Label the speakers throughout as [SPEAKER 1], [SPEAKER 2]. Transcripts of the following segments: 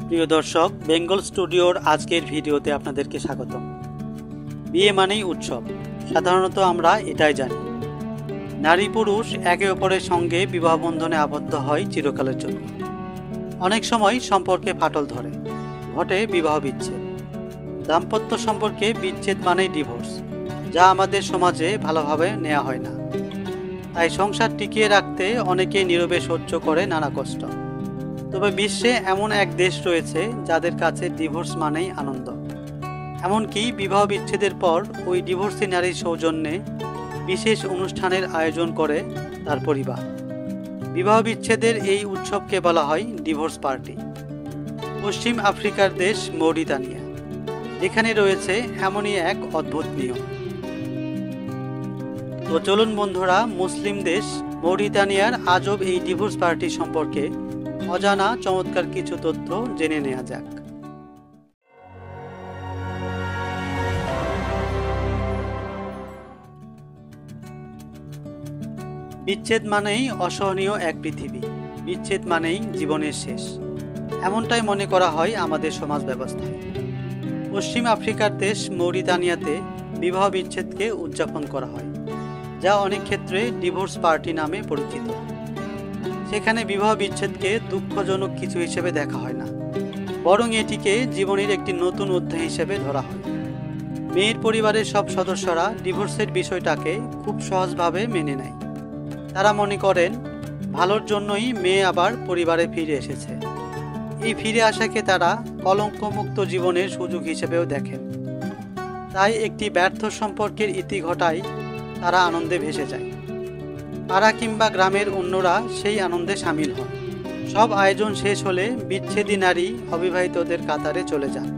[SPEAKER 1] প্রিয় দর্শক, বেঙ্গল স্টুডিওর আজকের ভিডিওতে আপনাদেরকে স্বাগতম। বিয়ে মানেই উৎসব, সাধারণত আমরা এটাই জানি। নারী পুরুষ একে অপরের সঙ্গে বিবাহ বন্ধনে আবদ্ধ হয় চিরকালের জন্য। অনেক সময় সম্পর্কে ফাটল ধরে, ঘটে বিবাহ বিচ্ছেদ। দাম্পত্য সম্পর্কে বিচ্ছেদ মানেই ডিভোর্স, যা আমাদের সমাজে ভালোভাবে নেওয়া হয় না। তাই সংসার টিকিয়ে রাখতে অনেকেই নীরবে সহ্য করে নানা কষ্ট। তবে বিশ্বে এমন এক দেশ রয়েছে যাদের কাছে ডিভোর্স মানেই আনন্দ। এমনকি বিবাহ বিচ্ছেদের পর ওই ডিভোর্সি নারীর সৌজন্যে বিশেষ অনুষ্ঠানের আয়োজন করে তার পরিবার। বিবাহ বিচ্ছেদের এই উৎসবকে বলা হয় ডিভোর্স পার্টি। পশ্চিম আফ্রিকার দেশ মৌরিতানিয়া, যেখানে রয়েছে এমনই এক অদ্ভুত নিয়ম। তো চলুন বন্ধুরা, মুসলিম দেশ মৌরিতানিয়ার আজব এই ডিভোর্স পার্টি সম্পর্কে অজানা চমৎকার কিছু তথ্য জেনে নেওয়া যাক। বিচ্ছেদ মানেই অসহনীয় এক পৃথিবী, বিচ্ছেদ মানেই জীবনের শেষ, এমনটাই মনে করা হয় আমাদের সমাজ ব্যবস্থায়। পশ্চিম আফ্রিকার দেশ মৌরিতানিয়াতে বিবাহ বিচ্ছেদকে উদযাপন করা হয়, যা অনেক ক্ষেত্রে ডিভোর্স পার্টি নামে পরিচিত। সেখানে বিবাহ বিচ্ছেদকে দুঃখজনক কিছু হিসেবে দেখা হয় না, বরং এটিকে জীবনের একটি নতুন অধ্যায় হিসেবে ধরা হয়। মেয়ের পরিবারের সব সদস্যরা ডিভোর্সের বিষয়টাকে খুব সহজভাবে মেনে নেয়। তারা মনে করেন ভালোর জন্যই মেয়ে আবার পরিবারে ফিরে এসেছে। এই ফিরে আসাকে তারা কলঙ্কমুক্ত জীবনের সুযোগ হিসেবেও দেখেন। তাই একটি ব্যর্থ সম্পর্কের ইতি ঘটায় তারা আনন্দে ভেসে যায়। পাড়া কিংবা গ্রামের অন্যরা সেই আনন্দে সামিল হন। সব আয়োজন শেষ হলে বিচ্ছেদী নারী অবিবাহিতদের কাতারে চলে যান।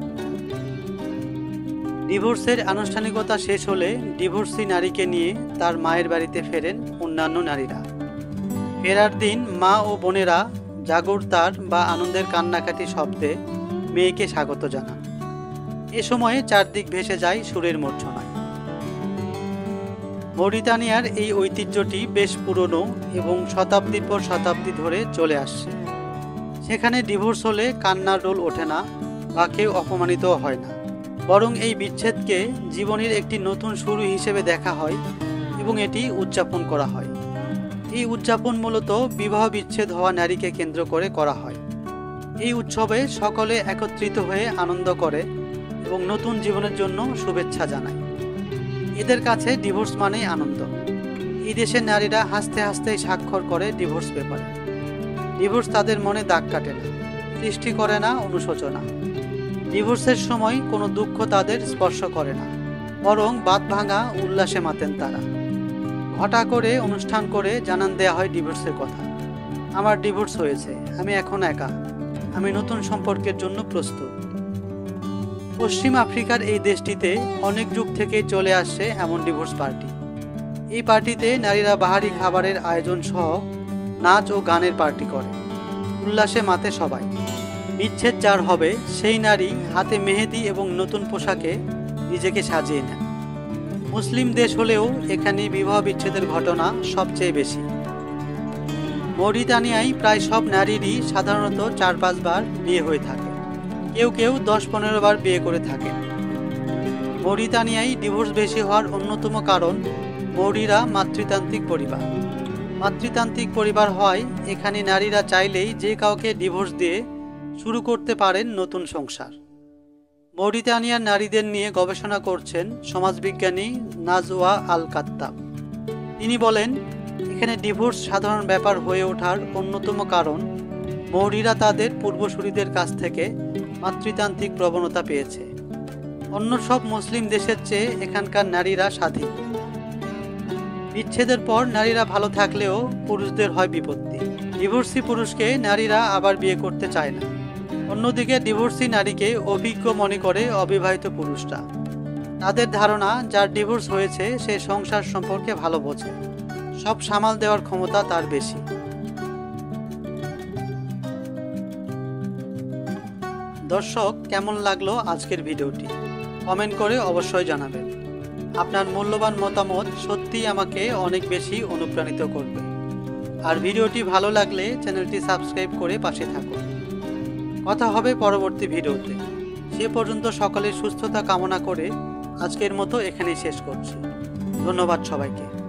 [SPEAKER 1] ডিভোর্সের আনুষ্ঠানিকতা শেষ হলে ডিভোর্সি নারীকে নিয়ে তার মায়ের বাড়িতে ফেরেন অন্যান্য নারীরা। ফেরার দিন মা ও বোনেরা জাগরতার বা আনন্দের কান্নাকাটি শব্দে মেয়েকে স্বাগত জানান। এ সময়ে চারদিক ভেসে যায় সুরের মূর্ছনায়। মৌরিতানিয়ার এই ঐতিহ্যটি বেশ পুরনো এবং শতাব্দীর পর শতাব্দী ধরে চলে আসছে। সেখানে ডিভোর্স হলে কান্নার রোল ওঠে না বা কেউ অপমানিত হয় না, বরং এই বিচ্ছেদকে জীবনের একটি নতুন শুরু হিসেবে দেখা হয় এবং এটি উদযাপন করা হয়। এই উদযাপন মূলত বিবাহ বিচ্ছেদ হওয়া নারীকে কেন্দ্র করে করা হয়। এই উৎসবে সকলে একত্রিত হয়ে আনন্দ করে এবং নতুন জীবনের জন্য শুভেচ্ছা জানায়। এদের কাছে ডিভোর্স মানেই আনন্দ। এই দেশের নারীরা হাসতে হাসতে স্বাক্ষর করে ডিভোর্স পেপারে। ডিভোর্স তাদের মনে দাগ কাটে না, সৃষ্টি করে না অনুশোচনা। ডিভোর্সের সময় কোনো দুঃখ তাদের স্পর্শ করে না, বরং বাদ ভাঙা উল্লাসে মাতেন তারা। ঘটা করে অনুষ্ঠান করে জানান দেয়া হয় ডিভোর্সের কথা। আমার ডিভোর্স হয়েছে, আমি এখন একা, আমি নতুন সম্পর্কের জন্য প্রস্তুত। পশ্চিম আফ্রিকার এই দেশটিতে অনেক যুগ থেকে চলে আসছে এমন ডিভোর্স পার্টি। এই পার্টিতে নারীরা বাহারি খাবারের আয়োজন সহ নাচ ও গানের পার্টি করে, উল্লাসে মাতে সবাই। বিচ্ছেদ যার হবে সেই নারী হাতে মেহেদি এবং নতুন পোশাকে নিজেকে সাজিয়ে নেন। মুসলিম দেশ হলেও এখানে বিবাহ বিচ্ছেদের ঘটনা সবচেয়ে বেশি। মৌরিতানিয়ায় প্রায় সব নারীরই সাধারণত 4-5 বার বিয়ে হয়ে থাকে, কেউ কেউ 10-15 বার বিয়ে করে থাকেন। মৌরিতানিয়ায় ডিভোর্স বেশি হওয়ার অন্যতম কারণ মৌরিরা মাতৃতান্ত্রিক পরিবার। মাতৃতান্ত্রিক পরিবার হওয়ায় এখানে নারীরা চাইলেই যে কাউকে ডিভোর্স দিয়ে শুরু করতে পারেন নতুন সংসার। মৌরিতানিয়ার নারীদের নিয়ে গবেষণা করছেন সমাজবিজ্ঞানী নাজওয়া আল কাত্তাব। তিনি বলেন, এখানে ডিভোর্স সাধারণ ব্যাপার হয়ে ওঠার অন্যতম কারণ মৌরিরা তাদের পূর্বসূরীদের কাছ থেকে মাতৃতান্ত্রিক প্রবণতা পেয়েছে। অন্য সব মুসলিম দেশের চেয়ে এখানকার নারীরা স্বাধীন। বিচ্ছেদের পর নারীরা ভালো থাকলেও পুরুষদের হয় বিপত্তি। ডিভোর্সি পুরুষকে নারীরা আবার বিয়ে করতে চায় না। অন্যদিকে ডিভোর্সি নারীকে অভিজ্ঞ মনে করে অবিবাহিত পুরুষরা। তাদের ধারণা যার ডিভোর্স হয়েছে সে সংসার সম্পর্কে ভালো বোঝে, সব সামাল দেওয়ার ক্ষমতা তার বেশি। দর্শক, কেমন লাগলো আজকের ভিডিওটি? কমেন্ট করে অবশ্যই জানাবেন। আপনার মূল্যবান মতামত সত্যিই আমাকে অনেক বেশি অনুপ্রাণিত করবে। আর ভিডিওটি ভালো লাগলে চ্যানেলটি সাবস্ক্রাইব করে পাশে থাকুন। কথা হবে পরবর্তী ভিডিওতে। সে পর্যন্ত সকলের সুস্থতা কামনা করে আজকের মতো এখানেই শেষ করছি। ধন্যবাদ সবাইকে।